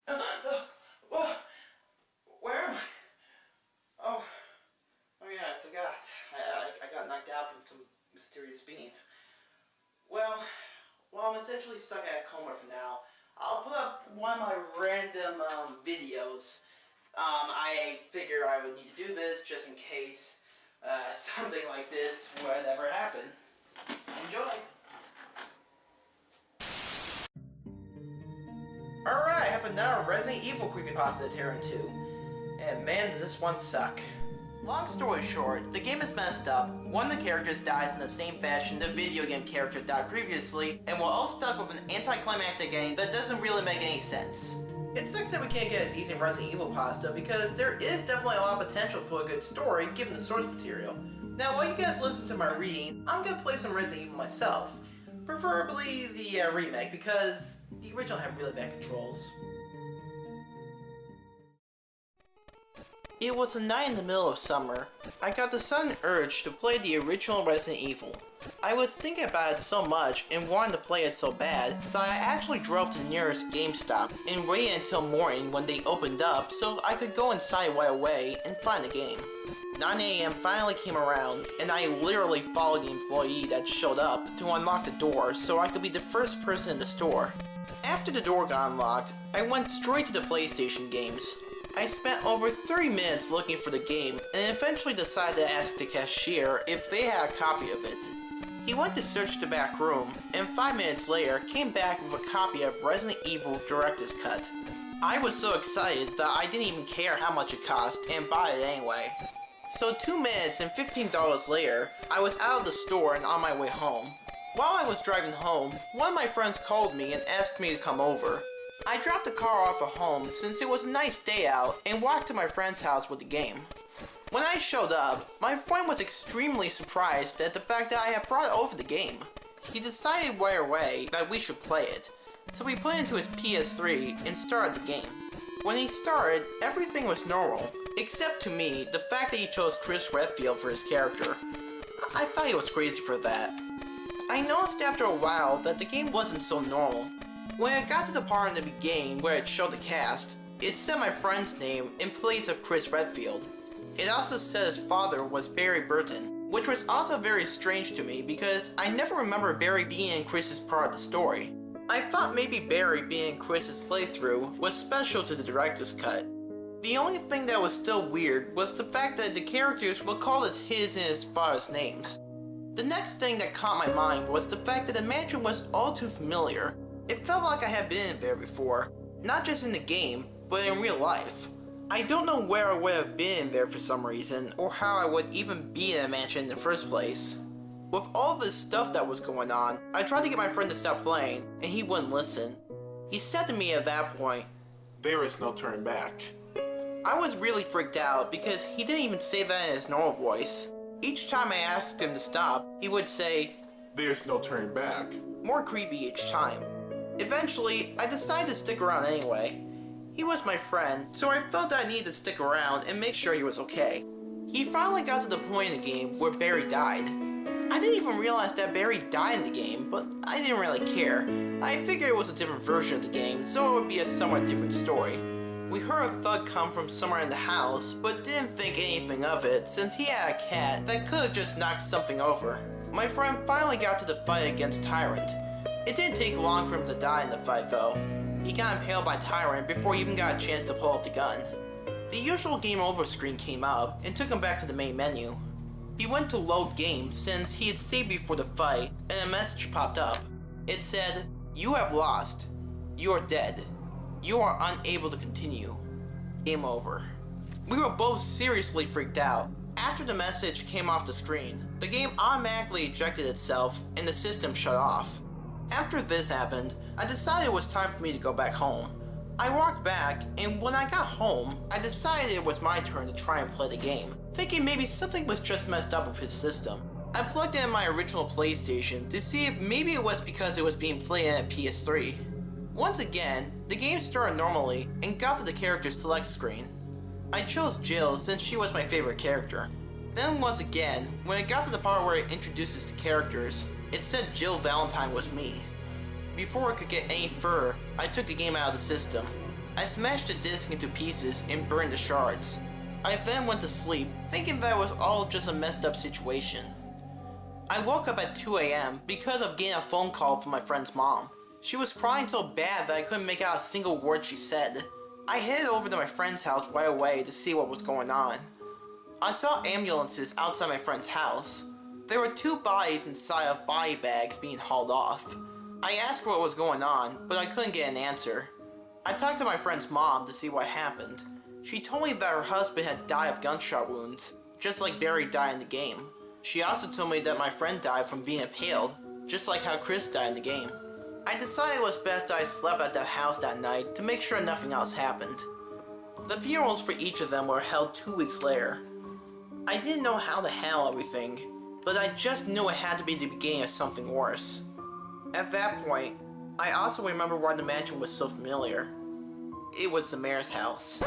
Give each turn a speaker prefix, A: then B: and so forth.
A: Where am I? Oh yeah, I forgot. I got knocked out from some mysterious being. Well, I'm essentially stuck at a coma for now. I'll put up one of my random videos. I figure I would need to do this just in case something like this would ever happen. Enjoy! Alright, I have another Resident Evil Creepypasta to tear into. And man, does this one suck. Long story short, the game is messed up, one of the characters dies in the same fashion the video game character died previously, and we're all stuck with an anticlimactic ending that doesn't really make any sense. It sucks that we can't get a decent Resident Evil pasta because there is definitely a lot of potential for a good story given the source material. Now while you guys listen to my reading, I'm gonna play some Resident Evil myself. Preferably the remake because the original had really bad controls. It was a night in the middle of summer. I got the sudden urge to play the original Resident Evil. I was thinking about it so much and wanted to play it so bad that I actually drove to the nearest GameStop and waited until morning when they opened up so I could go inside right away and find the game. 9 AM finally came around and I literally followed the employee that showed up to unlock the door so I could be the first person in the store. After the door got unlocked, I went straight to the PlayStation games. I spent over 30 minutes looking for the game and eventually decided to ask the cashier if they had a copy of it. He went to search the back room and 5 minutes later came back with a copy of Resident Evil Director's Cut. I was so excited that I didn't even care how much it cost and bought it anyway. So 2 minutes and $15 later, I was out of the store and on my way home. While I was driving home, one of my friends called me and asked me to come over. I dropped the car off at home since it was a nice day out and walked to my friend's house with the game. When I showed up, my friend was extremely surprised at the fact that I had brought over the game. He decided right away that we should play it, so we put it into his PS3 and started the game. When he started, everything was normal, except to me, the fact that he chose Chris Redfield for his character. I thought he was crazy for that. I noticed after a while that the game wasn't so normal. When I got to the part in the beginning where it showed the cast, it said my friend's name in place of Chris Redfield. It also said his father was Barry Burton, which was also very strange to me because I never remember Barry being in Chris's part of the story. I thought maybe Barry being in Chris's playthrough was special to the director's cut. The only thing that was still weird was the fact that the characters were called as his and his father's names. The next thing that caught my mind was the fact that the mansion was all too familiar. It felt like I had been in there before, not just in the game, but in real life. I don't know where I would have been in there for some reason, or how I would even be in a mansion in the first place. With all this stuff that was going on, I tried to get my friend to stop playing, and he wouldn't listen. He said to me at that point,
B: "There is no turn back."
A: I was really freaked out because he didn't even say that in his normal voice. Each time I asked him to stop, he would say,
B: "There's no turn back."
A: More creepy each time. Eventually, I decided to stick around anyway. He was my friend, so I felt that I needed to stick around and make sure he was okay. He finally got to the point in the game where Barry died. I didn't even realize that Barry died in the game, but I didn't really care. I figured it was a different version of the game, so it would be a somewhat different story. We heard a thud come from somewhere in the house, but didn't think anything of it since he had a cat that could have just knocked something over. My friend finally got to the fight against Tyrant. It didn't take long for him to die in the fight though. He got impaled by Tyrant before he even got a chance to pull up the gun. The usual game over screen came up and took him back to the main menu. He went to load game since he had saved before the fight and a message popped up. It said, "You have lost. You are dead. You are unable to continue. Game over." We were both seriously freaked out. After the message came off the screen, the game automatically ejected itself and the system shut off. After this happened, I decided it was time for me to go back home. I walked back, and when I got home, I decided it was my turn to try and play the game, thinking maybe something was just messed up with his system. I plugged in my original PlayStation to see if maybe it was because it was being played in a PS3. Once again, the game started normally and got to the character select screen. I chose Jill since she was my favorite character. Then once again, when it got to the part where it introduces the characters, it said Jill Valentine was me. Before it could get any further, I took the game out of the system. I smashed the disc into pieces and burned the shards. I then went to sleep, thinking that it was all just a messed up situation. I woke up at 2 a.m. because of getting a phone call from my friend's mom. She was crying so bad that I couldn't make out a single word she said. I headed over to my friend's house right away to see what was going on. I saw ambulances outside my friend's house. There were 2 bodies inside of body bags being hauled off. I asked what was going on, but I couldn't get an answer. I talked to my friend's mom to see what happened. She told me that her husband had died of gunshot wounds, just like Barry died in the game. She also told me that my friend died from being impaled, just like how Chris died in the game. I decided it was best that I slept at that house that night to make sure nothing else happened. The funerals for each of them were held 2 weeks later. I didn't know how to handle everything, but I just knew it had to be the beginning of something worse. At that point, I also remember why the mansion was so familiar. It was the mayor's house.